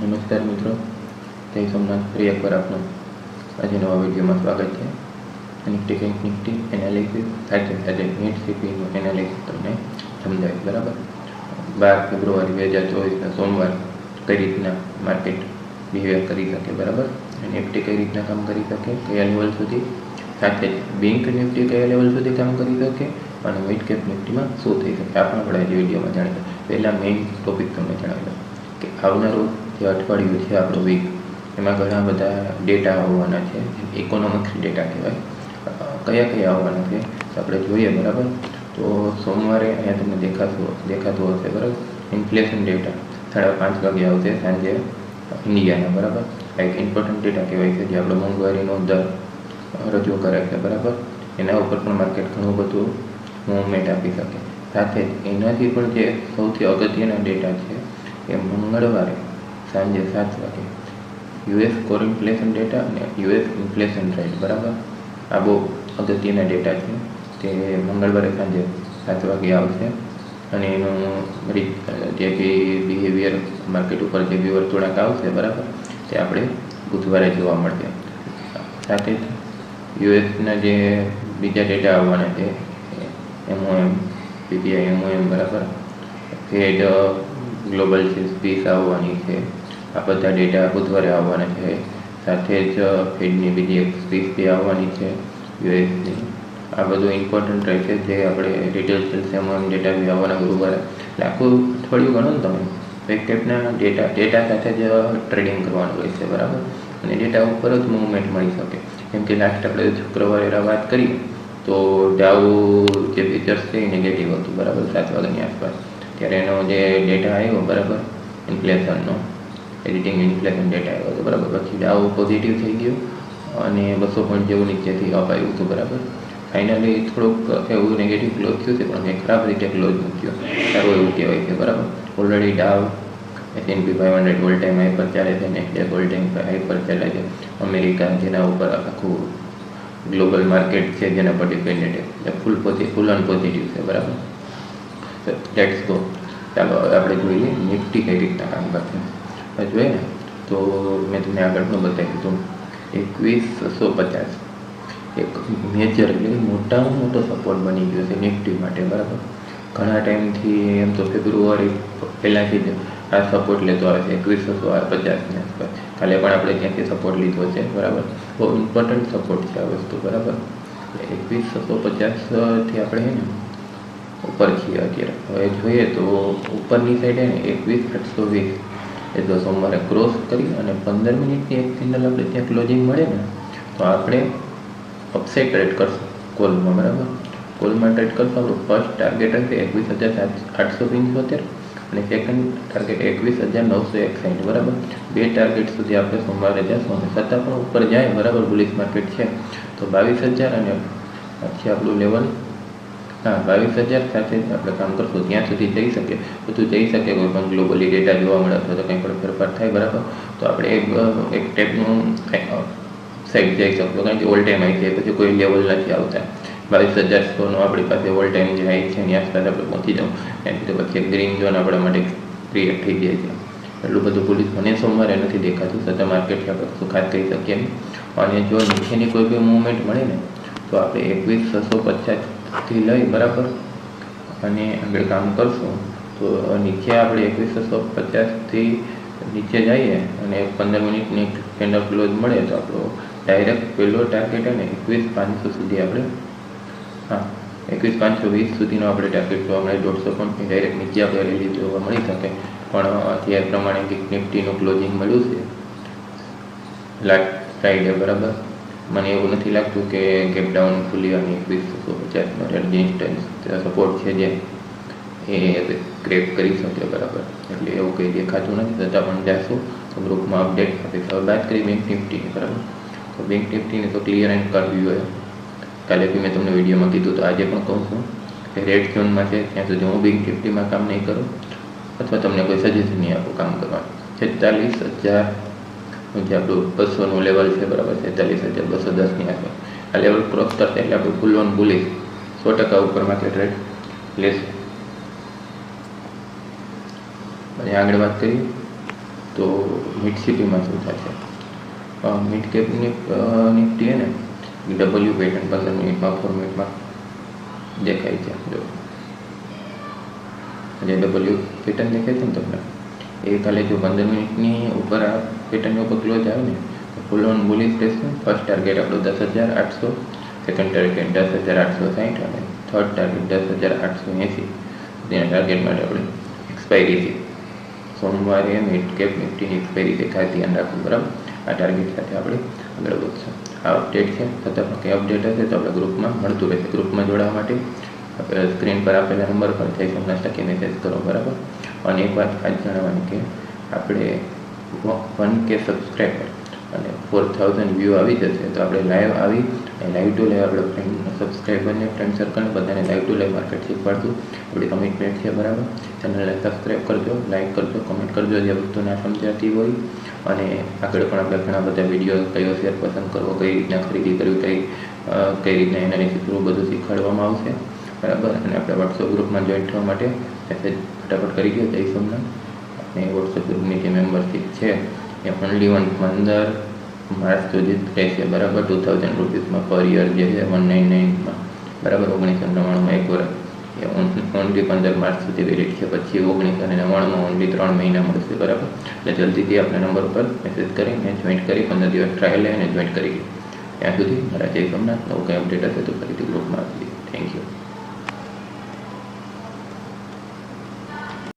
નમસ્કાર મિત્રો, જય સોમનાથ. ફરી એકવાર આપનું આજે નવા વિડીયોમાં સ્વાગત છે. નિફ્ટી એનાલિસિસ સાથે આજે નેટ સીપીનું એનાલિસિસ તમને સમજાવીશ. બરાબર, 12 ફેબ્રુઆરી 2024 સોમવાર કઈ રીતના માર્કેટ બિહેવિયર કરી શકે, બરાબર, નિફ્ટી કઈ રીતના કામ કરી શકે, કયા લેવલ સુધી, સાથે જ બેંક નિફ્ટી કયા લેવલ સુધી કામ કરી શકે અને મિડ કેપ નિફ્ટીમાં શું થઈ શકે, આ પણ આપણે આજે વિડીયોમાં જાણીએ. પહેલાં મેઇન ટોપિક તમને જણાવી દઉં કે આવનારું જે અઠવાડિયું છે આપણું વીક, એમાં ઘણા બધા ડેટા આવવાના છે. ઇકોનોમિક્સ ડેટા કહેવાય. કયા આવવાના છે આપણે જોઈએ. બરાબર, તો સોમવારે અહીંયા તમને દેખાતું હશે. બરાબર, ઇન્ફ્લેશન ડેટા 5:30 વાગે આવશે સાંજે ઇન્ડિયાના. બરાબર, એક ઇમ્પોર્ટન્ટ ડેટા કહેવાય છે જે આપણો મોંઘવારીનો દર રજૂ કરે છે. બરાબર, એના ઉપર પણ માર્કેટ ઘણું બધું મૂવમેન્ટ આપી શકે. સાથે જ એનાથી પણ જે સૌથી અગત્યના ડેટા છે એ મંગળવારે સાંજે 7 વાગે યુએસ કોર ઇન્ફ્લેશન ડેટા અને યુએસ ઇન્ફ્લેશન રેટ. બરાબર, આ બહુ અગત્યના ડેટા છે. તે મંગળવારે સાંજે 7 વાગે આવશે અને એનું જે બી બિહેવિયર માર્કેટ ઉપર જે બી વર્તુળાક આવશે, બરાબર, તે આપણે બુધવારે જોવા મળશે. સાથે જ યુએસના જે બીજા ડેટા આવવાના છે, MOM, PPI, MOM, બરાબર, ફેડ ગ્લોબલ સ્પીસ આવવાની છે. આ બધા ડેટા બુધવારે આવવાના છે. સાથે જ ફેડની બીજી એક સ્પીસ બી આવવાની છે યુએસની. આ બધું ઇમ્પોર્ટન્ટ રહેશે. જે આપણે રિટેલ સેલ્સ MOM ડેટા બી આવવાના ગુરુવારે. એટલે આખું અઠવાડિયું ગણો ને તમે, એક ટાઈપના ડેટા સાથે જ ટ્રેડિંગ કરવાનું રહેશે. બરાબર, અને ડેટા ઉપર જ મૂવમેન્ટ મળી શકે. કેમ કે લાસ્ટ આપણે શુક્રવારે વાત કરી તો ડાઉ જે ફીચર્સ છે એ નેગેટિવ હતું. બરાબર, 7 વાગ્યાની આસપાસ ત્યારે એનો જે ડેટા આવ્યો, બરાબર, ઇન્ફ્લેશનનો એડિટિંગ ઇન્ફ્લેશન ડેટા આવ્યો હતો. બરાબર, પછી ડાઉ પોઝિટિવ થઈ ગયું અને 200 પોઈન્ટ જેવું નીચેથી અપ આવ્યું હતું. બરાબર, ફાઇનલી થોડુંક એવું નેગેટિવ ક્લોઝ થયું છે, પણ મેં ખરાબ રીતે ક્લોઝ મૂક્યો, સારું એવું કહેવાય છે. બરાબર, ઓલરેડી ડાઉ S&P 500 ઓલ ટાઈમ હાઈ પર ચાલે છે, નેસ્ડેક ઓલ ટાઈમ હાઈ પર ચાલે છે. અમેરિકા, જેના ઉપર આખું ગ્લોબલ માર્કેટ છે, જેના પર ડિપેન્ડેડ છે, ફૂલ અનપોઝિટિવ છે. બરાબર, લેટ્સ ગો. ચાલો આપણે જોઈએ નિફ્ટી કઈ રીતના કામ કરશે. જોઈએ ને તો મેં તમને આગળ પણ બતાવી દીધું, 21,650 એક મેજર એટલે મોટામાં મોટો સપોર્ટ બની ગયો છે નિફ્ટી માટે. બરાબર, ઘણા ટાઈમથી, એમ તો ફેબ્રુઆરી પહેલાંથી જ આ સપોર્ટ લેતો આવે છે 21,650ની આસપાસ. કાલે પણ આપણે ત્યાંથી સપોર્ટ લીધો છે. બરાબર, બહુ ઇમ્પોર્ટન્ટ સપોર્ટ છે આ વસ્તુ. બરાબર, 21,650થી આપણે છે ને ઉપર છીએ અત્યારે. હવે જોઈએ તો ઉપરની સાઈડે ને 21,820 એ તો સોમવારે ક્રોસ કરી અને 15 મિનિટની એક કેન્ડલ આપણે ત્યાં ક્લોઝિંગ મળે ને તો આપણે અપસાઇડ ટ્રેડ કરશું કોલમાં. બરાબર, કોલમાં ટ્રેડ કરશું. આપણું ફર્સ્ટ ટાર્ગેટ હશે 21,875 અને સેકન્ડ ટાર્ગેટ 21,961. બરાબર, બે ટાર્ગેટ સુધી આપણે સોમવારે જશું અને છતાં પણ ઉપર જાય. બરાબર, બુલિશ માર્કેટ છે તો 22,000 અને પછી આપણું લેવલ 22,000 સાથે જ આપણે કામ કરશું. ત્યાં સુધી જઈ શકે, બધું જઈ શકે. કોઈ પણ ગ્લોબલી ડેટા જોવા મળે અથવા તો કંઈ પણ ફેરફાર થાય, બરાબર, તો આપણે એક ટાઈપનું સાઈડ જઈ શકશું. કારણ કે ઓલ ટાઈમ હાઈ છે, પછી કોઈ લેવલ નથી આવતા. 22,100નો આપણી પાસે ઓલ ટાઈમ જે હાઈ છે એની આસપાસ આપણે પહોંચી જાઉં, એનાથી તો પછી ગ્રીન ઝોન આપણા માટે ક્રિએટ થઈ જાય છે. એટલું બધું પોલીસ મને સોમવારે નથી દેખાતું, છતાં માર્કેટ આપણે કશું ખાસ કહી શકીએ નહીં. અને જો નીચેની કોઈ બી મૂવમેન્ટ મળે ને તો આપણે 21,650થી લઈ, બરાબર, અને આગળ કામ કરશું. તો નીચે આપણે 21,650થી નીચે જઈએ અને 15 મિનિટની કેન્ડલ ક્લોઝ મળે તો આપણો ડાયરેક્ટ પહેલો ટાર્ગેટ અને 21,500 સુધી આપણે 21,520 સુધીનો આપણે ટાર્ગેટ જોવા મળે. 150 પોઈન્ટની ડાયરેક્ટ નીચે આપણે રેલી જોવા મળી શકે. પણ જે પ્રમાણે નિફ્ટીનું ક્લોઝિંગ મળ્યું છે લાસ્ટ ફ્રાઈડે, બરાબર, મને એવું નથી લાગતું કે ગેપ ડાઉન ખુલી અને 21,650નો રેઝિસ્ટન્સ સપોર્ટ છે જે એ ક્રેક કરી શકે. બરાબર, એટલે એવું કંઈ દેખાતું નથી. છતાં પણ જશું તો ગ્રુપમાં અપડેટ આપીશ. હવે વાત કરી બેંક નિફ્ટીની. બરાબર, તો બેંક નિફ્ટીને તો ક્લિયર એન્ડ કરવી હોય. કાલે બી મેં તમને વિડીયોમાં કીધું, તો આજે પણ કહું છું કે રેડ ઝોનમાં છે ત્યાં સુધી હું બેંક નિફ્ટીમાં કામ નહીં કરું અથવા તમને કોઈ સજેશન નહીં આપું કામ કરવાનું. 46,000 જે આપણું 200નું લેવલ છે. બરાબર, 46,210ની આસપાસ આ લેવલ ક્રોસ કરશે એટલે આપણું ફૂલ ઓન બુલિશ 100% ઉપર માર્કેટ રેટ લેશે. અને આગળ વાત કરીએ તો તો મિડ સીપીમાં શું થશે, મિડ કેપ નિફ્ટી હે ને ડબલ્યુ પેટર્ન 15 મિનિટમાં 4 મિનિટમાં દેખાય છે. જો જે ડબલ્યુ પેટર્ન દેખાય છે ને તમને, એ કાલે જો 15 મિનિટની ઉપર આ પેટર્નની ઉપર ક્લોઝ આવે ને તો ફૂલ ઓન બુલિશ રહેશે. ફર્સ્ટ ટાર્ગેટ આપણો 10,800, સેકન્ડ ટાર્ગેટ 10,860 અને થર્ડ ટાર્ગેટ 10,880. તેના ટાર્ગેટ માટે આપણે એક્સપાયરી છે સોમવારે મિડ કેપ નિફ્ટીની એક્સપાયરી છે, ખાસ ધ્યાન રાખવું. બરાબર, આ ટાર્ગેટ સાથે આપણે આગળ વધશું. આ અપડેટ છે, છતાં પણ કંઈ અપડેટ હશે તો આપણે ગ્રુપમાં મળતું રહેશે. ગ્રુપમાં જોડાવા માટે સ્ક્રીન પર આપેલા નંબર પર જય સોમનાથ લખી મેસેજ કરો. બરાબર, અને એક વાત ખાસ જણાવવાની કે આપણે 1K સબસ્ક્રાઈબર અને 4,000 વ્યૂ આવી જશે તો આપણે લાઈવ આવી લાઈવ ટુ લાઈવ આપણે ફ્રેન્ડ સબસ્ક્રાઈબરને ફ્રેન્ડ સર્કલને બધાને લાઈવ ટુ લાઈવ માર્કેટ શીખવાડશું. આપણી કમિટમેન્ટ છે. બરાબર, ચેનલને સબસ્ક્રાઈબ કરજો, લાઈક કરજો, કમેન્ટ કરજો જે વસ્તુ ના સમજાતી હોય. અને આગળ પણ આપણે ઘણા બધા વિડીયો કયો શેર પસંદ કરવો, કઈ રીતના ખરીદી કરવી, કઈ રીતના એનાલિસિસ કરવું, બધું શીખવાડવામાં આવશે. બરાબર, અને આપણે વોટ્સઅપ ગ્રુપમાં જોઈન થવા માટે મેસેજ ફટાફટ કરી દો જય સોમનાથ. અને વોટ્સઅપ ગ્રુપની જે મેમ્બરશીપ છે એ ઓનલી 15 માર્ચ સુધી જ રહેશે. બરાબર, 2,000 રૂપીસમાં પર યર જે છે 199માં. બરાબર, 1999માં એક વર્ષ, એ ઓનલી 15 માર્ચ સુધી વેલિડ છે. પછી 1999માં ઓનલી 3 મહિના મળશે. બરાબર, એટલે જલ્દીથી આપણા નંબર પર મેસેજ કરીને જોઈન્ટ કરી 15 દિવસ ટ્રાયલ લઈને જોઈન્ટ કરી. ત્યાં સુધી મારા જય સોમનાથ. નવું કંઈ અપડેટ હશે તો ફરીથી ગ્રુપમાં આપી. Thank you.